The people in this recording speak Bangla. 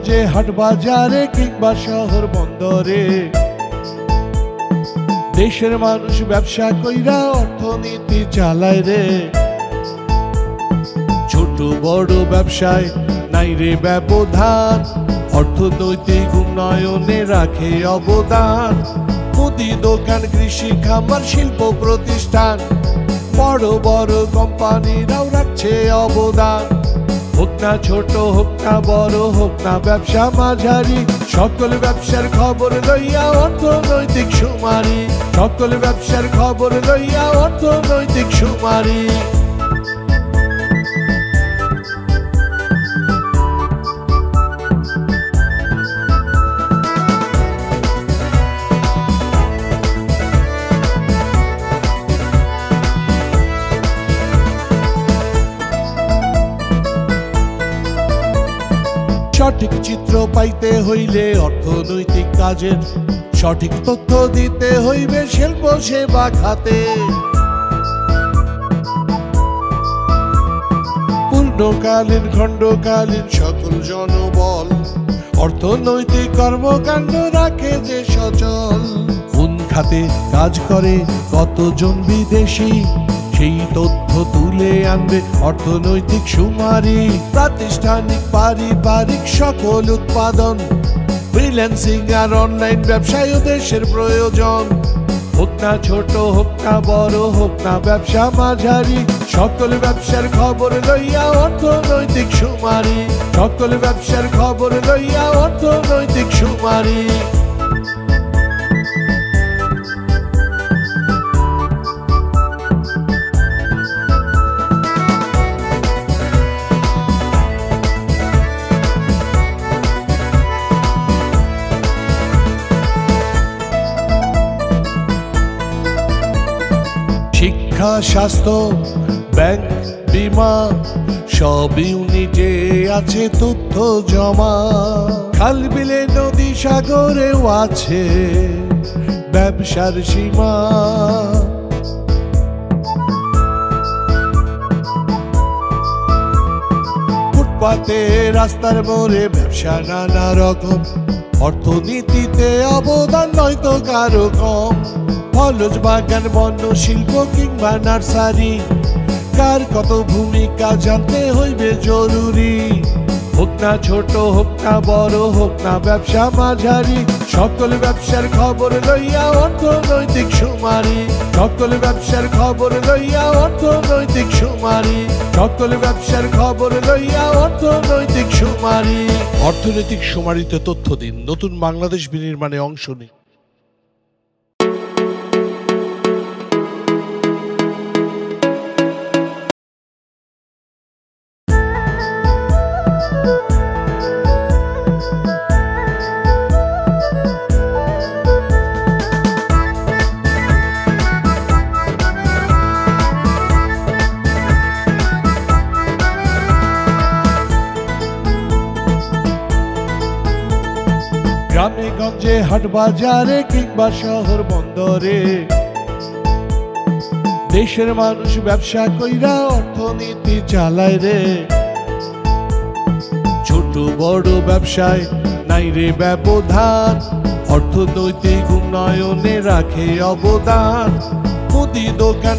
গঞ্জে হাট বাজারে কিংবা শহর বন্দরে দেশের মানুষ ব্যবসা কইরা অর্থনীতি চালায় রে। ছোট বড় ব্যবসায় নাই রে ব্যবধান, অর্থনৈতিক উন্নয়নে রাখে অবদান। মুদি দোকান, কৃষি খামার, শিল্প প্রতিষ্ঠান, বড় বড় কোম্পানিরাও রাখছে অবদান। হোক না ছোট, হোক না বড়, হোক না ব্যবসা মাঝারি, সকল ব্যবসার খবর লইয়া অর্থনৈতিক সুমারি। সকল ব্যবসার খবর লইয়া অর্থনৈতিক সুমারি। সঠিক চিত্র পাইতে হইলে অর্থনৈতিক কাজের সঠিক তথ্য দিতে হইবে শিল্প সেবা খাতে। পূর্ণকালীন খণ্ডকালীন সকল জনবল অর্থনৈতিক কর্মকাণ্ড রাখে যে সচল। কোন খাতে কাজ করে কতজন বিদেশি, সেই তথ্য তুলে আনবে অর্থনৈতিক সুমারি। প্রাতিষ্ঠানিক পারিবারিক সকল উৎপাদন, ফ্রিল্যান্সিং আর অনলাইন ব্যবসায় দেশের প্রয়োজন। হোক না ছোট, হোক না বড়, হোক না ব্যবসা মাঝারি, সকল ব্যবসার খবর লইয়া অর্থনৈতিক সুমারি। সকল ব্যবসার খবর লইয়া অর্থনৈতিক সুমারি। শিক্ষা, স্বাস্থ্য, ব্যাংক, বীমা সব ইউনিটে আছে তথ্য জমা। খাল বিলে নদী সাগরেও আছে ব্যবসার সীমা। ফুটপাতে রাস্তার মোড়ে ব্যবসা নানা রকম, অর্থনীতিতে অবদান নয়তো কারো কম। ফলজ বাগান, বন্য শিল্প কিংবা নার্সারি, কার কত ভূমিকা জানতে হইবে জরুরি। হোক না ছোট, হোক না বড়, হোক না ব্যবসা মাঝারি, সকল ব্যবসার খবর লইয়া অর্থনৈতিক সুমারি। সকল ব্যবসার খবর লইয়া অর্থনৈতিক সুমারি। সকল ব্যবসার খবর লইয়া অর্থনৈতিক সুমারি। অর্থনৈতিক সুমারিতে তথ্য দিন, নতুন বাংলাদেশ বিনির্মাণে অংশ নিন। গ্রামে গঞ্জে হাট বাজারে কিংবা শহর বন্দরে দেশের মানুষ ব্যবসা কইরা অর্থনীতি চালায় রে। ছোট বড় ব্যবসায় নাই রে ব্যবধান, অর্থনৈতিক উন্নয়নে রাখে অবদান। মুদি দোকান